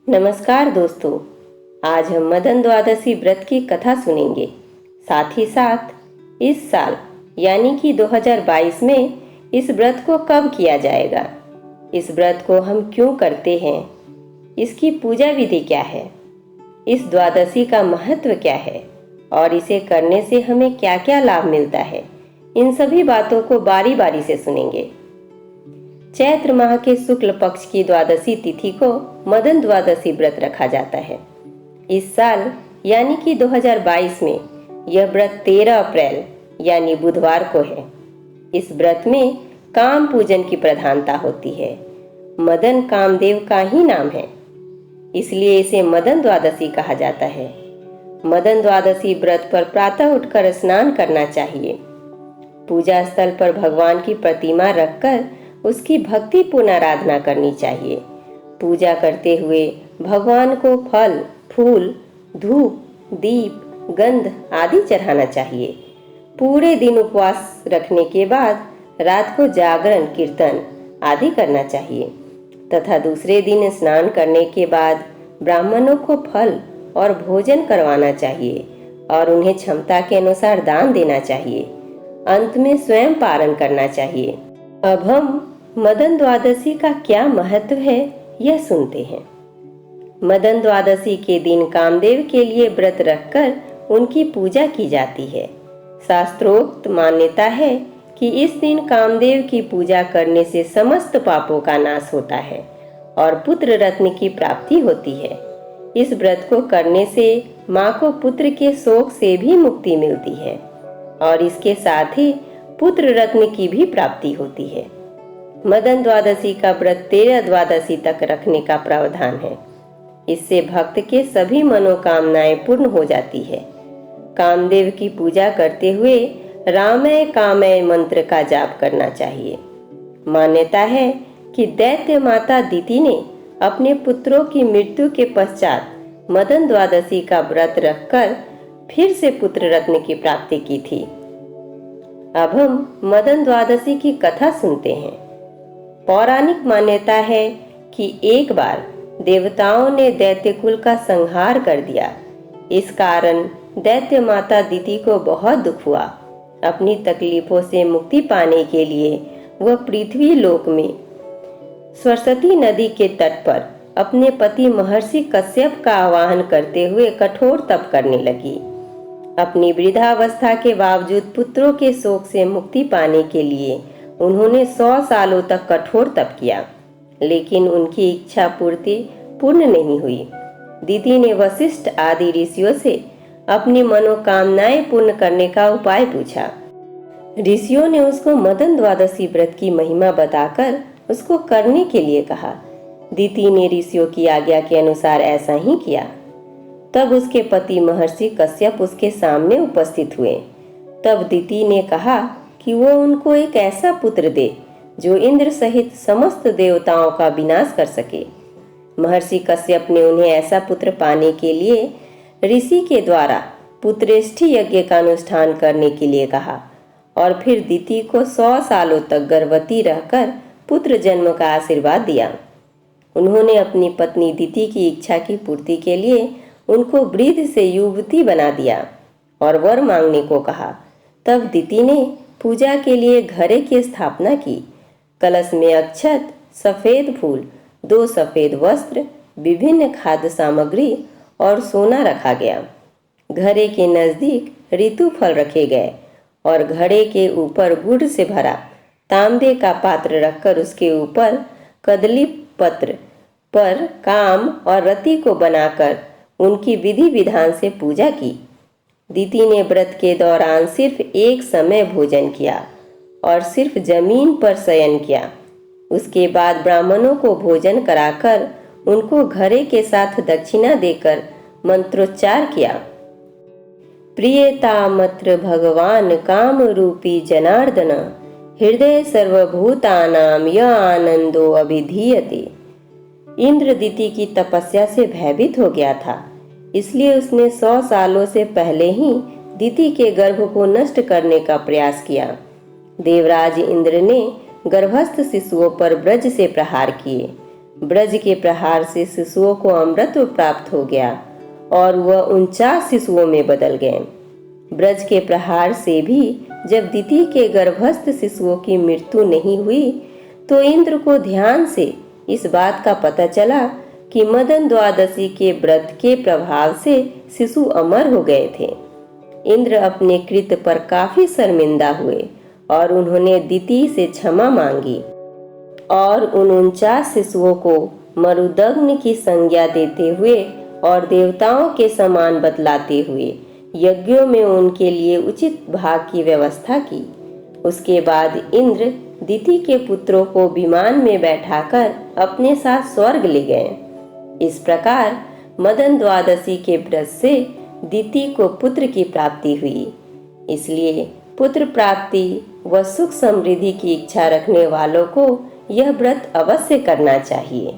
नमस्कार दोस्तों, आज हम मदन द्वादशी व्रत की कथा सुनेंगे। साथ ही साथ इस साल यानी कि 2022 में इस व्रत को कब किया जाएगा, इस व्रत को हम क्यों करते हैं, इसकी पूजा विधि क्या है, इस द्वादशी का महत्व क्या है और इसे करने से हमें क्या क्या लाभ मिलता है, इन सभी बातों को बारी बारी से सुनेंगे। चैत्र माह के शुक्ल पक्ष की द्वादशी तिथि को मदन द्वादशी व्रत रखा जाता है। इस साल यानी कि 2022 में यह व्रत 13 अप्रैल यानी बुधवार को है। इस व्रत में काम पूजन की प्रधानता होती है। मदन कामदेव का ही नाम है, इसलिए इसे मदन द्वादशी कहा जाता है। मदन द्वादशी व्रत पर प्रातः उठकर स्नान करना चाहिए। पूजा स्थल पर भगवान की प्रतिमा रखकर उसकी भक्तिपूर्ण आराधना करनी चाहिए। पूजा करते हुए भगवान को फल, फूल, धूप, दीप, गंध आदि चढ़ाना चाहिए। पूरे दिन उपवास रखने के बाद रात को जागरण, कीर्तन आदि करना चाहिए तथा दूसरे दिन स्नान करने के बाद ब्राह्मणों को फल और भोजन करवाना चाहिए और उन्हें क्षमता के अनुसार दान देना चाहिए। अंत में स्वयं पारण करना चाहिए। अब हम मदन द्वादशी का क्या महत्व है यह सुनते हैं। मदन द्वादशी के दिन कामदेव के लिए व्रत रखकर उनकी पूजा की जाती है। शास्त्रोक्त मान्यता है कि इस दिन कामदेव की पूजा करने से समस्त पापों का नाश होता है और पुत्र रत्न की प्राप्ति होती है। इस व्रत को करने से माँ को पुत्र के शोक से भी मुक्ति मिलती है और इसके साथ ही पुत्र रत्न की भी प्राप्ति होती है। मदन द्वादशी का व्रत 13 द्वादशी तक रखने का प्रावधान है। इससे भक्त के सभी मनोकामनाएं पूर्ण हो जाती है। कामदेव की पूजा करते हुए रामय कामय मंत्र का जाप करना चाहिए। मान्यता है कि दैत्य माता दिति ने अपने पुत्रों की मृत्यु के पश्चात मदन द्वादशी का व्रत रखकर फिर से पुत्र रत्न की प्राप्ति की थी। अब हम मदन द्वादशी की कथा सुनते हैं। पौराणिक मान्यता है कि एक बार देवताओं ने दैत्य कुल का संहार कर दिया। इस कारण दैत्य माता दिति को बहुत दुख हुआ। अपनी तकलीफों से मुक्ति पाने के लिए वह पृथ्वी लोक में सरस्वती नदी के तट पर अपने पति महर्षि कश्यप का आवाहन करते हुए कठोर तप करने लगी। अपनी वृद्धावस्था के बावजूद पुत्रों के शोक से मुक्ति पाने के लिए उन्होंने 100 सालों तक कठोर तप किया, लेकिन उनकी इच्छा पूर्ति पूर्ण नहीं हुई। दिति ने वशिष्ठ आदि ऋषियों से अपनी मनोकामनाएं पूर्ण करने का उपाय पूछा। ऋषियों ने उसको मदन द्वादशी व्रत की महिमा बताकर उसको करने के लिए कहा। दिति ने ऋषियों की आज्ञा के अनुसार ऐसा ही किया। तब उसके पति महर्षि कश्यप उसके सामने उपस्थित हुए। तब दिति ने कहा कि वो उनको एक ऐसा पुत्र दे जो इंद्र सहित समस्त देवताओं का विनाश कर सके। महर्षि कश्यप ने उन्हें ऐसा पुत्र पाने के लिए ऋषि के द्वारा पुत्रेष्ठि यज्ञ का अनुष्ठान करने के लिए कहा और फिर दिति को 100 सालों तक गर्भवती रहकर पुत्र जन्म का आशीर्वाद दिया। उन्होंने अपनी पत्नी दिति की इच्छा की पूर्ति के लिए उनको वृद्ध से युवती बना दिया और वर मांगने को कहा। तब दिति ने पूजा के लिए घड़े की स्थापना की। कलश में अक्षत, सफेद फूल, 2 सफेद वस्त्र, विभिन्न खाद्य सामग्री और सोना रखा गया। घड़े के नजदीक ऋतु फल रखे गए और घड़े के ऊपर गुड़ से भरा तांबे का पात्र रखकर उसके ऊपर कदली पत्र पर काम और रति को बनाकर उनकी विधि विधान से पूजा की। दिति ने व्रत के दौरान सिर्फ एक समय भोजन किया और सिर्फ जमीन पर शयन किया। उसके बाद ब्राह्मणों को भोजन कराकर उनको घड़े के साथ दक्षिणा देकर मंत्रोच्चार किया। प्रियतामत्र भगवान काम रूपी जनार्दन हृदय सर्वभूतानाम य आनंदो अभिधीयते। इंद्र दिति की तपस्या से भयभीत हो गया था, इसलिए उसने 100 सालों से पहले ही दिति के गर्भ को नष्ट करने का प्रयास किया। देवराज इंद्र ने गर्भस्थ शिशुओं पर ब्रज से प्रहार किए। ब्रज के प्रहार से शिशुओं को अमृत प्राप्त हो गया और वह 49 शिशुओं में बदल गए। ब्रज के प्रहार से भी जब दिति के गर्भस्थ शिशुओं की मृत्यु नहीं हुई तो इंद्र को ध्यान से इस बात का पता चला कि मदन द्वादशी के व्रत के प्रभाव से शिशु अमर हो गए थे। इंद्र अपने कृत्य पर काफी शर्मिंदा हुए और उन्होंने दिति से क्षमा मांगी और उन 49 शिशुओं को मरुदग्नि की संज्ञा देते हुए और देवताओं के समान बतलाते हुए यज्ञों में उनके लिए उचित भाग की व्यवस्था की। उसके बाद इंद्र दिति के पुत्रों को विमान में बैठाकर अपने साथ स्वर्ग ले गए। इस प्रकार मदन द्वादशी के व्रत से दिति को पुत्र की प्राप्ति हुई। इसलिए पुत्र प्राप्ति व सुख समृद्धि की इच्छा रखने वालों को यह व्रत अवश्य करना चाहिए।